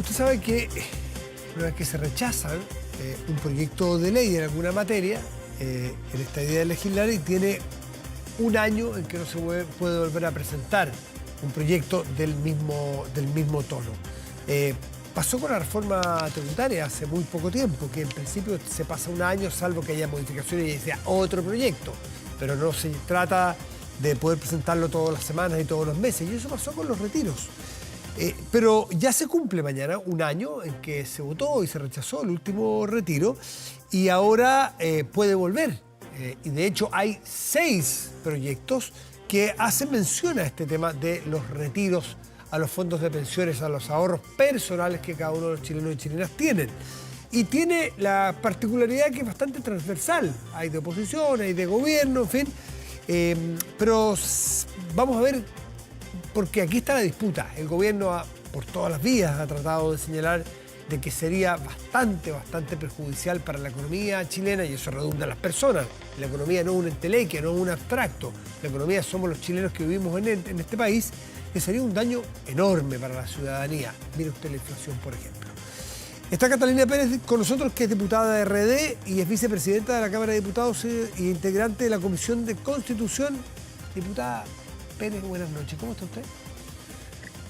Usted sabe que una vez que se rechazan un proyecto de ley en alguna materia, en esta idea de legislar, y tiene un año en que no se puede volver a presentar un proyecto del mismo tono. Pasó con la reforma tributaria hace muy poco tiempo, que en principio se pasa un año, salvo que haya modificaciones y sea otro proyecto, pero no se trata de poder presentarlo todas las semanas y todos los meses, y eso pasó con los retiros. Pero ya se cumple mañana un año en que se votó y se rechazó el último retiro, y ahora puede volver. Y de hecho hay 6 proyectos que hacen mención a este tema de los retiros, a los fondos de pensiones, a los ahorros personales que cada uno de los chilenos y chilenas tienen. Y tiene la particularidad que es bastante transversal. Hay de oposición, hay de gobierno, en fin. Pero vamos a ver, porque aquí está la disputa. El gobierno, por todas las vías, ha tratado de señalar de que sería bastante perjudicial para la economía chilena, y eso redunda en las personas. La economía no es un entelequia, no es un abstracto. La economía somos los chilenos que vivimos en este país, que sería un daño enorme para la ciudadanía. Mire usted la inflación, por ejemplo. Está Catalina Pérez con nosotros, que es diputada de RD y es vicepresidenta de la Cámara de Diputados y integrante de la Comisión de Constitución. Diputada Pérez, buenas noches. ¿Cómo está usted?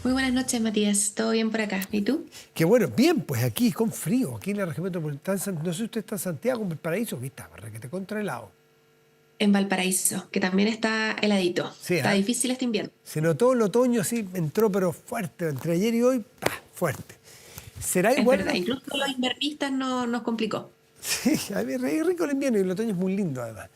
Muy buenas noches, Matías. ¿Todo bien por acá? ¿Y tú? Qué bueno. Bien, pues aquí con frío, aquí en la región metropolitana. No sé si usted está en Santiago, en Valparaíso, aquí está, para que te contra helado. En Valparaíso, que también está heladito. Sí, Está difícil este invierno. se notó el otoño, sí, entró pero fuerte, entre ayer y hoy, fuerte. ¿Será Es igual? verdad, incluso los invernistas nos complicó. Sí, a mí es rico el invierno y el otoño es muy lindo además.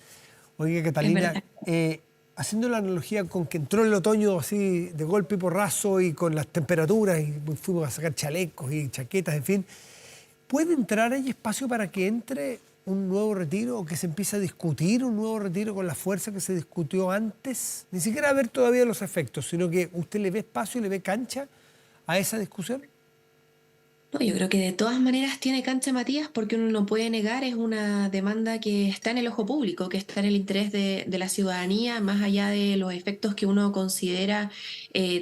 Oiga, Es Catalina, verdad. haciendo la analogía con que entró el otoño así de golpe y porrazo y con las temperaturas y fuimos a sacar chalecos y chaquetas, en fin, ¿puede entrar ahí espacio para que entre un nuevo retiro o que se empiece a discutir un nuevo retiro con la fuerza que se discutió antes? Ni siquiera a ver todavía los efectos, sino que usted le ve espacio, le ve cancha a esa discusión. No, yo creo que de todas maneras tiene cancha, Matías, porque uno no puede negar, es una demanda que está en el ojo público, que está en el interés de la ciudadanía, más allá de los efectos que uno considera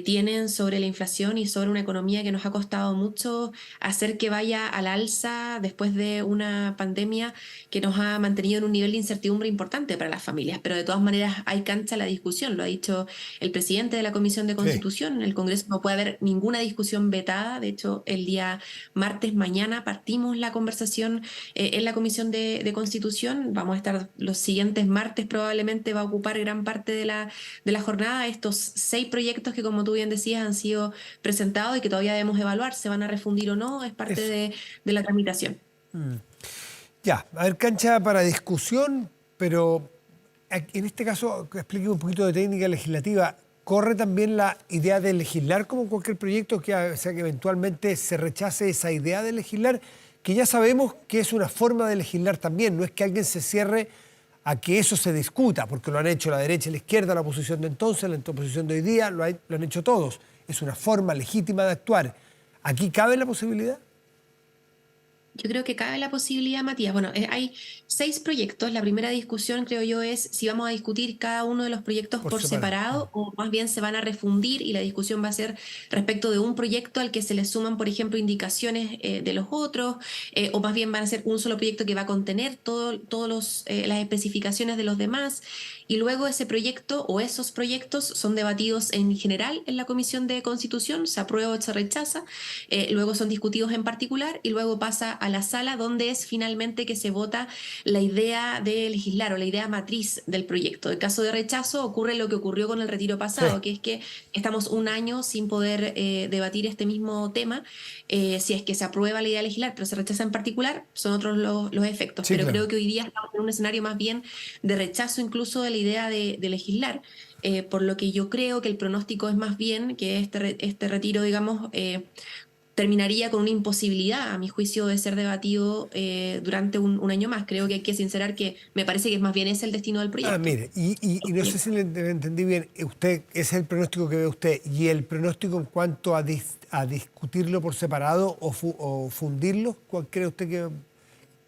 tienen sobre la inflación y sobre una economía que nos ha costado mucho hacer que vaya al alza después de una pandemia que nos ha mantenido en un nivel de incertidumbre importante para las familias. Pero de todas maneras hay cancha a la discusión, lo ha dicho el presidente de la Comisión de Sí. Constitución. En el Congreso no puede haber ninguna discusión vetada, de hecho el día martes mañana partimos la conversación en la Comisión de Constitución. Vamos a estar los siguientes martes, probablemente va a ocupar gran parte de la jornada. Estos 6 proyectos que, como tú bien decías, han sido presentados y que todavía debemos evaluar, se van a refundir o no, es parte Eso. de la tramitación. Ya, a ver, cancha para discusión, pero en este caso, explique un poquito de técnica legislativa. ¿Corre también la idea de legislar como cualquier proyecto, o sea, que eventualmente se rechace esa idea de legislar, que ya sabemos que es una forma de legislar también? No es que alguien se cierre a que eso se discuta, porque lo han hecho la derecha y la izquierda, la oposición de entonces, la oposición de hoy día, lo han hecho todos. Es una forma legítima de actuar. ¿Aquí cabe la posibilidad? Yo creo que cabe la posibilidad, Matías. Bueno, hay 6 proyectos. La primera discusión, creo yo, es si vamos a discutir cada uno de los proyectos Por por separado. separado o más bien se van a refundir y la discusión va a ser respecto de un proyecto al que se le suman, por ejemplo, indicaciones de los otros, o más bien van a ser un solo proyecto que va a contener todas las especificaciones de los demás. Y luego ese proyecto o esos proyectos son debatidos en general en la Comisión de Constitución, se aprueba o se rechaza, luego son discutidos en particular y luego pasa a la sala donde es finalmente que se vota la idea de legislar o la idea matriz del proyecto. En caso de rechazo ocurre lo que ocurrió con el retiro Sí. pasado, que es que estamos un año sin poder debatir este mismo tema. Si es que se aprueba la idea de legislar, pero se rechaza en particular, son otros los efectos. Sí, Pero claro. creo que hoy día estamos en un escenario más bien de rechazo incluso de la idea de legislar, por lo que yo creo que el pronóstico es más bien que este retiro, digamos, terminaría con una imposibilidad, a mi juicio, de ser debatido durante un año más. Creo que hay que sincerar que me parece que más bien es el destino del proyecto. Mire, y no sé si le entendí bien, usted, ese es el pronóstico que ve usted, y el pronóstico en cuanto a discutirlo por separado o fundirlo, ¿cuál cree usted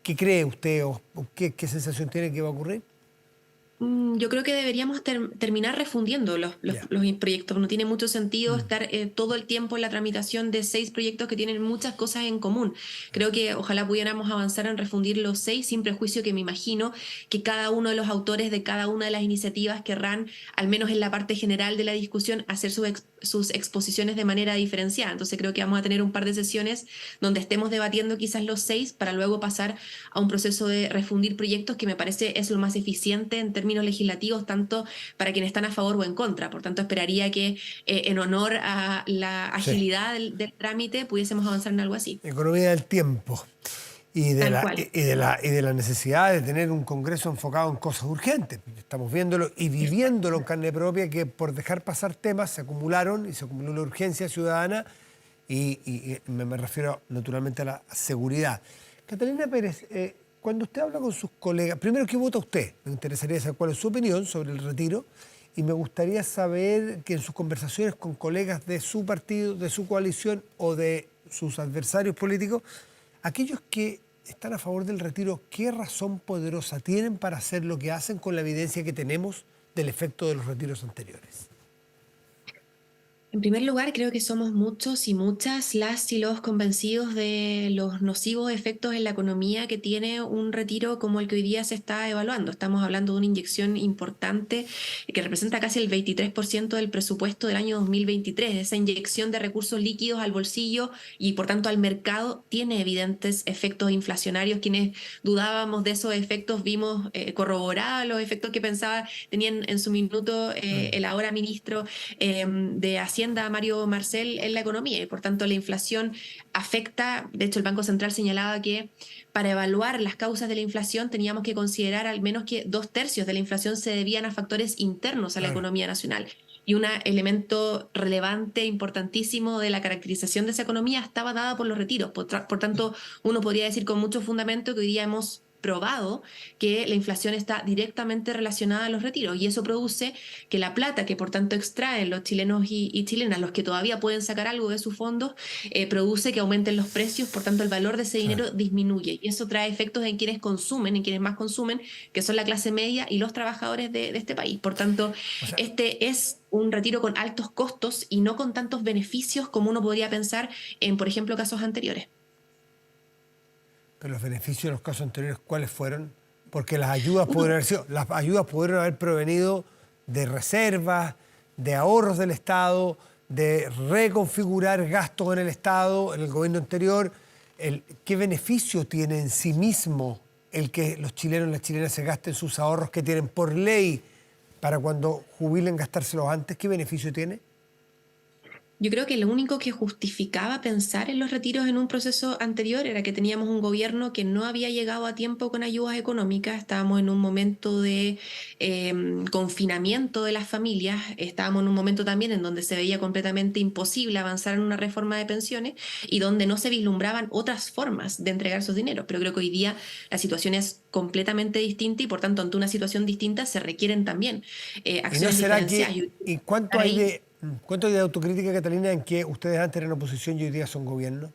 qué cree usted o qué sensación tiene que va a ocurrir? Yo creo que deberíamos terminar refundiendo Ya. los proyectos. No tiene mucho sentido Mm. estar todo el tiempo en la tramitación de 6 proyectos que tienen muchas cosas en común. Creo que ojalá pudiéramos avanzar en refundir los 6 sin prejuicio que me imagino que cada uno de los autores de cada una de las iniciativas querrán, al menos en la parte general de la discusión, hacer sus exposiciones de manera diferenciada. Entonces creo que vamos a tener un par de sesiones donde estemos debatiendo quizás los 6 para luego pasar a un proceso de refundir proyectos que me parece es lo más eficiente en términos legislativos, tanto para quienes están a favor o en contra. Por tanto, esperaría que en honor a la Sí. agilidad del trámite pudiésemos avanzar en algo así. Economía del tiempo y de Tal la, cual. y de la necesidad de tener un Congreso enfocado en cosas urgentes. Estamos viéndolo y viviéndolo en carne propia, que por dejar pasar temas se acumularon y se acumuló la urgencia ciudadana y me refiero naturalmente a la seguridad. Catalina Pérez, cuando usted habla con sus colegas, primero, ¿qué vota usted? Me interesaría saber cuál es su opinión sobre el retiro y me gustaría saber que en sus conversaciones con colegas de su partido, de su coalición o de sus adversarios políticos, aquellos que están a favor del retiro, ¿qué razón poderosa tienen para hacer lo que hacen con la evidencia que tenemos del efecto de los retiros anteriores? En primer lugar, creo que somos muchos y muchas las y los convencidos de los nocivos efectos en la economía que tiene un retiro como el que hoy día se está evaluando. Estamos hablando de una inyección importante que representa casi el 23% del presupuesto del año 2023. Esa inyección de recursos líquidos al bolsillo y por tanto al mercado tiene evidentes efectos inflacionarios. Quienes dudábamos de esos efectos vimos corroborados los efectos que pensaba tenían en su minuto el ahora ministro de Hacienda, Mario Marcel, en la economía y por tanto la inflación afecta. De hecho, el Banco Central señalaba que para evaluar las causas de la inflación teníamos que considerar al menos que 2/3 de la inflación se debían a factores internos a la Claro. economía nacional. Y un elemento relevante, importantísimo de la caracterización de esa economía estaba dada por los retiros. Por tanto, uno podría decir con mucho fundamento que hoy día hemos probado que la inflación está directamente relacionada a los retiros y eso produce que la plata que por tanto extraen los chilenos y chilenas, los que todavía pueden sacar algo de sus fondos, produce que aumenten los precios, por tanto el valor de ese Claro. dinero disminuye y eso trae efectos en quienes consumen, en quienes más consumen, que son la clase media y los trabajadores de este país. Por tanto, O sea, este es un retiro con altos costos y no con tantos beneficios como uno podría pensar en, por ejemplo, casos anteriores. pero los beneficios de los casos anteriores, ¿cuáles fueron? Porque las ayudas pudieron haber provenido de reservas, de ahorros del Estado, de reconfigurar gastos en el Estado, en el gobierno anterior. ¿Qué beneficio tiene en sí mismo el que los chilenos y las chilenas se gasten sus ahorros que tienen por ley para cuando jubilen gastárselos antes? ¿Qué beneficio tiene? Yo creo que lo único que justificaba pensar en los retiros en un proceso anterior era que teníamos un gobierno que no había llegado a tiempo con ayudas económicas, estábamos en un momento de confinamiento de las familias, estábamos en un momento también en donde se veía completamente imposible avanzar en una reforma de pensiones y donde no se vislumbraban otras formas de entregar sus dineros. Pero creo que hoy día la situación es completamente distinta y por tanto ante una situación distinta se requieren también ¿Y no acciones será diferenciadas. que, y Estar ahí. cuánto hay de autocrítica, Catalina, en que ustedes antes eran oposición y hoy día son gobierno?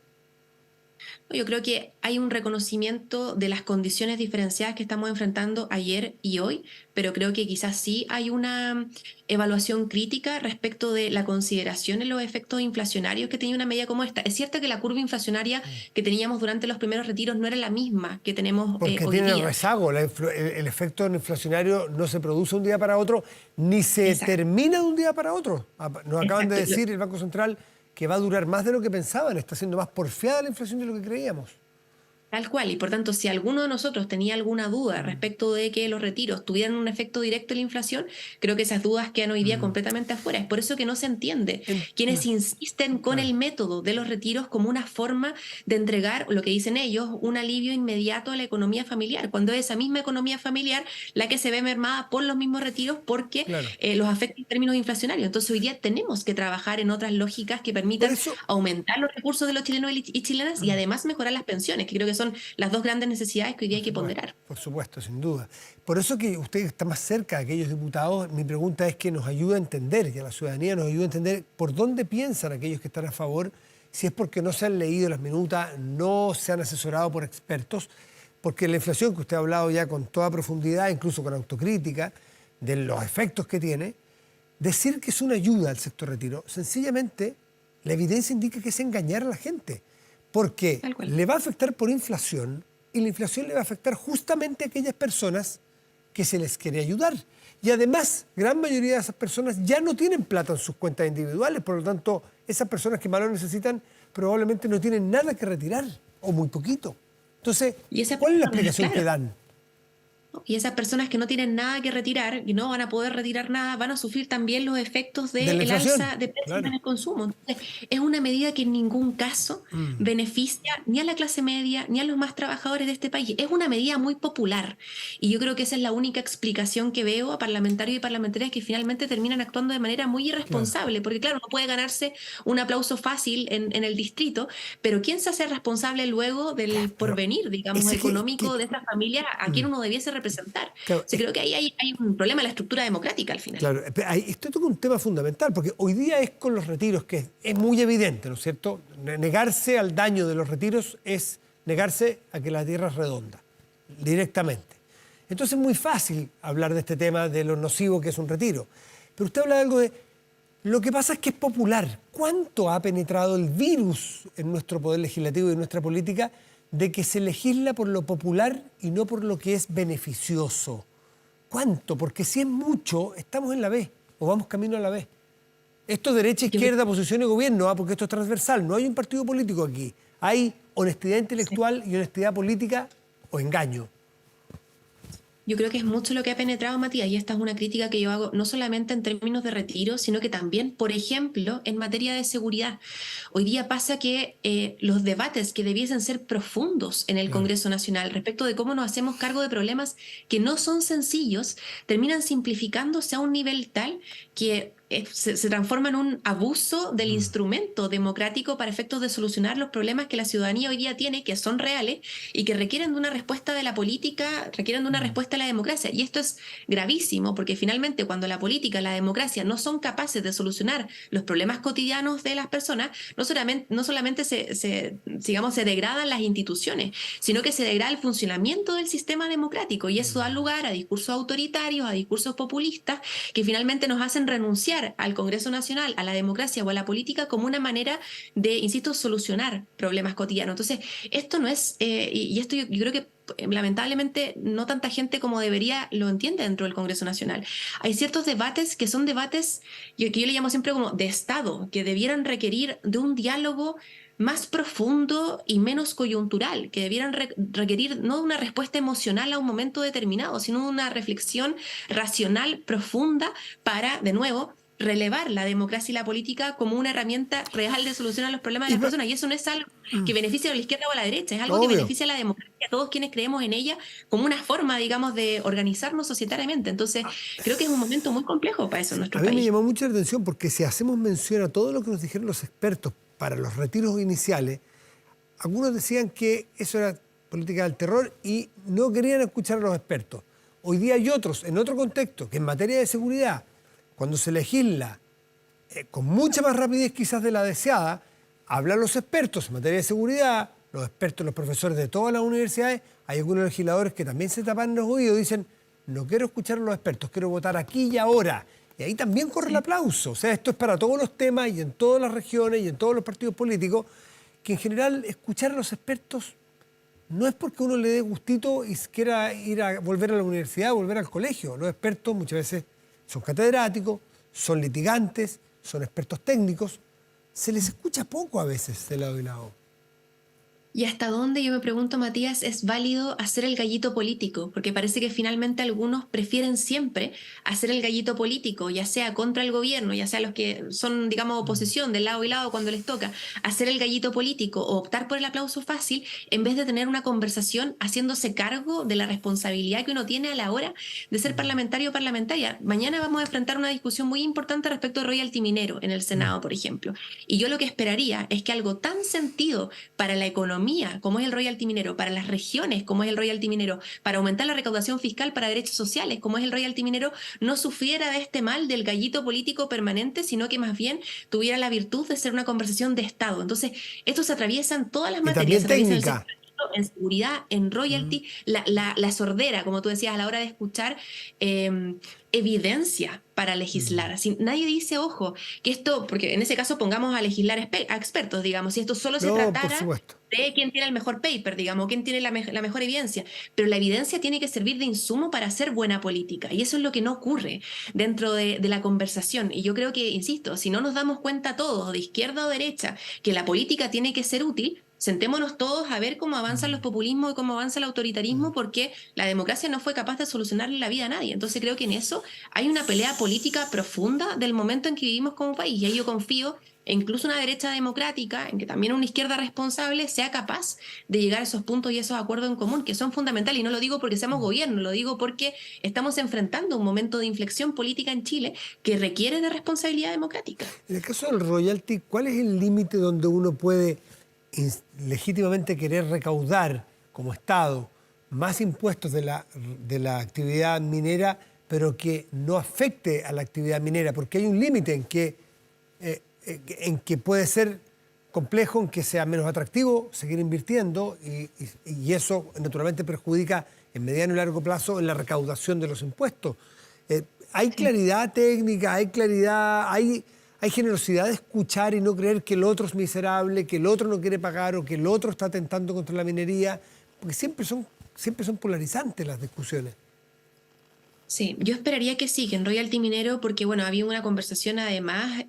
Yo creo que hay un reconocimiento de las condiciones diferenciadas que estamos enfrentando ayer y hoy, pero creo que quizás sí hay una evaluación crítica respecto de la consideración en los efectos inflacionarios que tenía una medida como esta. Es cierto que la curva inflacionaria que teníamos durante los primeros retiros no era la misma que tenemos Porque hoy tiene el día. rezago, el efecto inflacionario no se produce de un día para otro, ni se Exacto. termina de un día para otro. Nos acaban de Exacto. decir el Banco Central que va a durar más de lo que pensaban, está siendo más porfiada la inflación de lo que creíamos. Tal cual, y por tanto, si alguno de nosotros tenía alguna duda respecto de que los retiros tuvieran un efecto directo en la inflación, creo que esas dudas quedan hoy día completamente afuera. Es por eso que no se entiende En- quienes insisten con claro. el método de los retiros como una forma de entregar, lo que dicen ellos, un alivio inmediato a la economía familiar, cuando es esa misma economía familiar la que se ve mermada por los mismos retiros porque Claro. los afecta en términos inflacionarios. Entonces, hoy día tenemos que trabajar en otras lógicas que Por permitan eso, aumentar los recursos de los chilenos y chilenas y además mejorar las pensiones, que creo que son las dos grandes necesidades que hoy día hay que ponderar. por supuesto, sin duda. Por eso que usted está más cerca de aquellos diputados, mi pregunta es que nos ayude a entender, y a la ciudadanía nos ayude a entender por dónde piensan aquellos que están a favor, si es porque no se han leído las minutas, no se han asesorado por expertos, porque la inflación que usted ha hablado ya con toda profundidad, incluso con autocrítica, de los efectos que tiene, decir que es una ayuda al sector retiro, sencillamente la evidencia indica que es engañar a la gente, porque Tal cual. le va a afectar por inflación y la inflación le va a afectar justamente a aquellas personas que se les quiere ayudar. Y además, gran mayoría de esas personas ya no tienen plata en sus cuentas individuales, por lo tanto, esas personas que más lo necesitan probablemente no tienen nada que retirar, o muy poquito. Entonces, Y esa ¿cuál es la persona, explicación que claro. dan? Y esas personas que no tienen nada que retirar y no van a poder retirar nada, van a sufrir también los efectos De la del inflación, alza de precios claro. en el consumo. Entonces, es una medida que en ningún caso beneficia ni a la clase media ni a los más trabajadores de este país. Es una medida muy popular. Y yo creo que esa es la única explicación que veo a parlamentarios y parlamentarias que finalmente terminan actuando de manera muy Claro. irresponsable. Porque claro, no puede ganarse un aplauso fácil en el distrito, pero ¿quién se hace responsable luego del Pero porvenir, digamos, ese económico de estas familias a quien uno debiese representar? claro, Sí, creo que ahí hay un problema en la estructura democrática al final. claro, esto toca un tema fundamental, porque hoy día es con los retiros, que es muy evidente, ¿no es cierto? Negarse al daño de los retiros es negarse a que la tierra es redonda, directamente. Entonces es muy fácil hablar de este tema, de lo nocivo que es un retiro. Pero usted habla de algo de... Lo que pasa es que es popular. ¿Cuánto ha penetrado el virus en nuestro poder legislativo y en nuestra política de que se legisla por lo popular y no por lo que es beneficioso? ¿Cuánto? Porque si es mucho, estamos en la B o vamos camino a la B. Esto es derecha, Yo izquierda, oposición y gobierno, porque esto es transversal. No hay un partido político aquí. Hay honestidad intelectual y honestidad política o engaño. Yo creo que es mucho lo que ha penetrado, Matías, y esta es una crítica que yo hago no solamente en términos de retiro, sino que también, por ejemplo, en materia de seguridad. Hoy día pasa que los debates que debiesen ser profundos en el Claro. Congreso Nacional respecto de cómo nos hacemos cargo de problemas que no son sencillos, terminan simplificándose a un nivel tal que se transforma en un abuso del instrumento democrático para efectos de solucionar los problemas que la ciudadanía hoy día tiene, que son reales y que requieren de una respuesta de la política, requieren de una respuesta a la democracia. Y esto es gravísimo porque finalmente cuando la política, la democracia no son capaces de solucionar los problemas cotidianos de las personas, no solamente digamos, se degradan las instituciones, sino que se degrada el funcionamiento del sistema democrático y eso da lugar a discursos autoritarios, a discursos populistas que finalmente nos hacen renunciar al Congreso Nacional, a la democracia o a la política como una manera de, insisto, solucionar problemas cotidianos. Entonces, esto no es, y esto yo creo que lamentablemente no tanta gente como debería lo entiende dentro del Congreso Nacional. Hay ciertos debates que son debates que yo le llamo siempre como de Estado, que debieran requerir de un diálogo más profundo y menos coyuntural, que debieran requerir no una respuesta emocional a un momento determinado, sino una reflexión racional profunda para, de nuevo, relevar la democracia y la política como una herramienta real de solución a los problemas de Y las pa- personas. Y eso no es algo que beneficie a la izquierda o a la derecha, es algo que Obvio. beneficia a la democracia, a todos quienes creemos en ella, como una forma, digamos, de organizarnos societariamente. Entonces, creo que es un momento muy complejo para eso en A nuestro mí me país. llamó mucho la atención porque si hacemos mención a todo lo que nos dijeron los expertos para los retiros iniciales, algunos decían que eso era política del terror y no querían escuchar a los expertos. Hoy día hay otros, en otro contexto, que en materia de seguridad, cuando se legisla con mucha más rapidez quizás de la deseada, hablan los expertos en materia de seguridad, los expertos, los profesores de todas las universidades, hay algunos legisladores que también se tapan los oídos y dicen, no quiero escuchar a los expertos, quiero votar aquí y ahora. Y ahí también corre el aplauso. O sea, esto es para todos los temas y en todas las regiones y en todos los partidos políticos, que en general escuchar a los expertos no es porque uno le dé gustito y quiera ir a volver a la universidad, volver al colegio. Los expertos muchas veces son catedráticos, son litigantes, son expertos técnicos. Se les escucha poco a veces de lado y lado. ¿Y hasta dónde, yo me pregunto, Matías, es válido hacer el gallito político? Porque parece que finalmente algunos prefieren siempre hacer el gallito político, ya sea contra el gobierno, ya sea los que son, digamos, oposición de lado y lado cuando les toca, hacer el gallito político o optar por el aplauso fácil en vez de tener una conversación haciéndose cargo de la responsabilidad que uno tiene a la hora de ser parlamentario o parlamentaria. Mañana vamos a enfrentar una discusión muy importante respecto al royalty minero en el Senado, por ejemplo. Y yo lo que esperaría es que algo tan sentido para la economía, como es el royalty minero, para las regiones, como es el royalty minero, para aumentar la recaudación fiscal para derechos sociales, como es el royalty minero, no sufriera de este mal del gallito político permanente, sino que más bien tuviera la virtud de ser una conversación de Estado. Entonces, esto se atraviesa en todas las Y materias, también se atraviesa en el técnica. sector en seguridad, en royalty, la sordera, como tú decías, a la hora de escuchar evidencia para legislar. Así, nadie dice, ojo, que esto, porque en ese caso pongamos a legislar a expertos, digamos, si esto solo se No, por tratara supuesto. de quién tiene el mejor paper, digamos, quién tiene la mejor evidencia, pero la evidencia tiene que servir de insumo para hacer buena política, y eso es lo que no ocurre dentro de la conversación. Y yo creo que, insisto, si no nos damos cuenta todos, de izquierda o derecha, que la política tiene que ser útil, sentémonos todos a ver cómo avanzan los populismos y cómo avanza el autoritarismo, porque la democracia no fue capaz de solucionarle la vida a nadie. Entonces creo que en eso hay una pelea política profunda del momento en que vivimos como país, y ahí yo confío e incluso una derecha democrática, en que también una izquierda responsable sea capaz de llegar a esos puntos y esos acuerdos en común, que son fundamentales. Y no lo digo porque seamos gobierno, lo digo porque estamos enfrentando un momento de inflexión política en Chile que requiere de responsabilidad democrática. En el caso del royalty, ¿cuál es el límite donde uno puede legítimamente querer recaudar como Estado más impuestos de la actividad minera, pero que no afecte a la actividad minera? Porque hay un límite en que puede ser complejo, en que sea menos atractivo seguir invirtiendo y eso naturalmente perjudica en mediano y largo plazo en la recaudación de los impuestos. Hay claridad técnica, hay claridad, hay generosidad de escuchar y no creer que el otro es miserable, que el otro no quiere pagar o que el otro está atentando contra la minería, porque siempre son polarizantes las discusiones. Sí, yo esperaría que sí, que en royalty minero, porque bueno, había una conversación además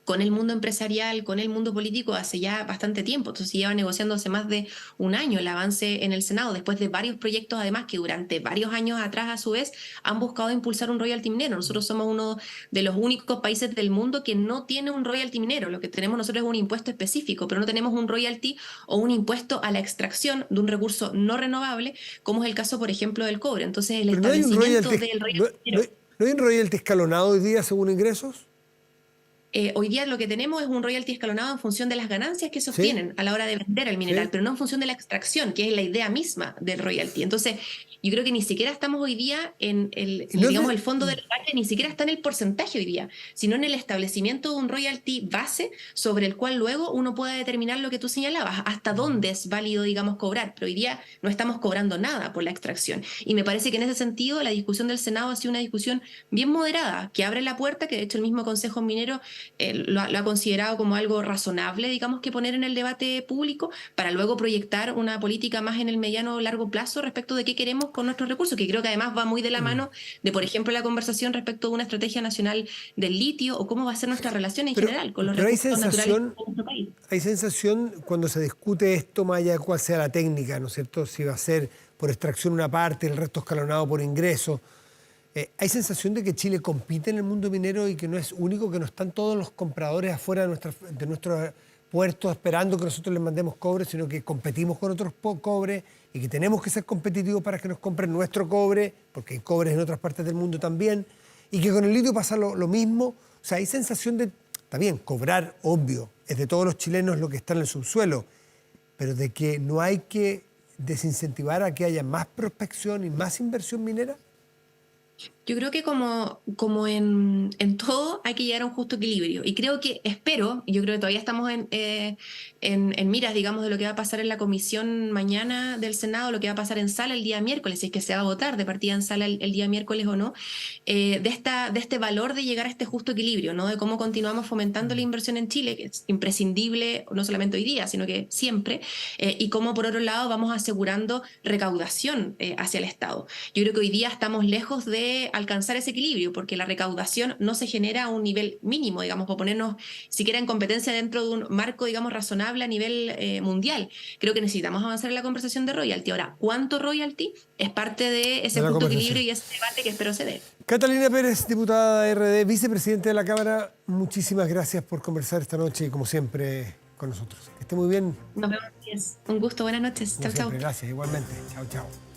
con el mundo empresarial, con el mundo político hace ya bastante tiempo. Entonces se lleva negociando hace más de un año el avance en el Senado, después de varios proyectos además que durante varios años atrás a su vez han buscado impulsar un royalty minero. Nosotros somos uno de los únicos países del mundo que no tiene un royalty minero. Lo que tenemos nosotros es un impuesto específico, pero no tenemos un royalty o un impuesto a la extracción de un recurso no renovable, como es el caso, por ejemplo, del cobre. Entonces el Pero establecimiento del royalty minero... ¿No hay un royalty escalonado hoy día según ingresos? Hoy día lo que tenemos es un royalty escalonado en función de las ganancias que se Sí, obtienen a la hora de vender el mineral, sí. pero no en función de la extracción, que es la idea misma del royalty. Entonces, yo creo que ni siquiera estamos hoy día en digamos, el fondo del debate, ni siquiera está en el porcentaje hoy día, sino en el establecimiento de un royalty base sobre el cual luego uno pueda determinar lo que tú señalabas, hasta dónde es válido, digamos, cobrar. Pero hoy día no estamos cobrando nada por la extracción. Y me parece que en ese sentido la discusión del Senado ha sido una discusión bien moderada, que abre la puerta, que de hecho el mismo Consejo Minero lo ha considerado como algo razonable, digamos, que poner en el debate público para luego proyectar una política más en el mediano o largo plazo respecto de qué queremos con nuestros recursos, que creo que además va muy de la mano de, por ejemplo, la conversación respecto de una estrategia nacional del litio o cómo va a ser nuestra relación en general con los recursos naturales de nuestro país. Hay sensación cuando se discute esto, más allá de cuál sea la técnica, ¿no es cierto? Si va a ser por extracción una parte, el resto escalonado por ingreso. Hay sensación de que Chile compite en el mundo minero y que no es único, que no están todos los compradores afuera de nuestros puertos esperando que nosotros les mandemos cobre, sino que competimos con otros cobre y que tenemos que ser competitivos para que nos compren nuestro cobre, porque hay cobres en otras partes del mundo también, y que con el litio pasa lo mismo. O sea, hay sensación de, está bien, cobrar, obvio, es de todos los chilenos lo que está en el subsuelo, pero de que no hay que desincentivar a que haya más prospección y más inversión minera. Yo creo que como en todo hay que llegar a un justo equilibrio. Y creo que, yo creo que todavía estamos en miras, digamos, de lo que va a pasar en la comisión mañana del Senado, lo que va a pasar en sala el día miércoles, si es que se va a votar de partida en sala el día miércoles o no, de este valor de llegar a este justo equilibrio, ¿no? De cómo continuamos fomentando la inversión en Chile, que es imprescindible, no solamente hoy día, sino que siempre, y cómo por otro lado vamos asegurando recaudación hacia el Estado. Yo creo que hoy día estamos lejos de alcanzar ese equilibrio, porque la recaudación no se genera a un nivel mínimo, digamos, para ponernos siquiera en competencia dentro de un marco, digamos, razonable a nivel mundial. Creo que necesitamos avanzar en la conversación de royalty. Ahora, ¿cuánto royalty? Es parte de ese justo equilibrio y ese debate que espero se dé. Catalina Pérez, diputada de RD, vicepresidente de la Cámara, muchísimas gracias por conversar esta noche y como siempre con nosotros. Que esté muy bien. Nos vemos. Un gusto, buenas noches. Chao, chao. Gracias, igualmente. Chao, chao.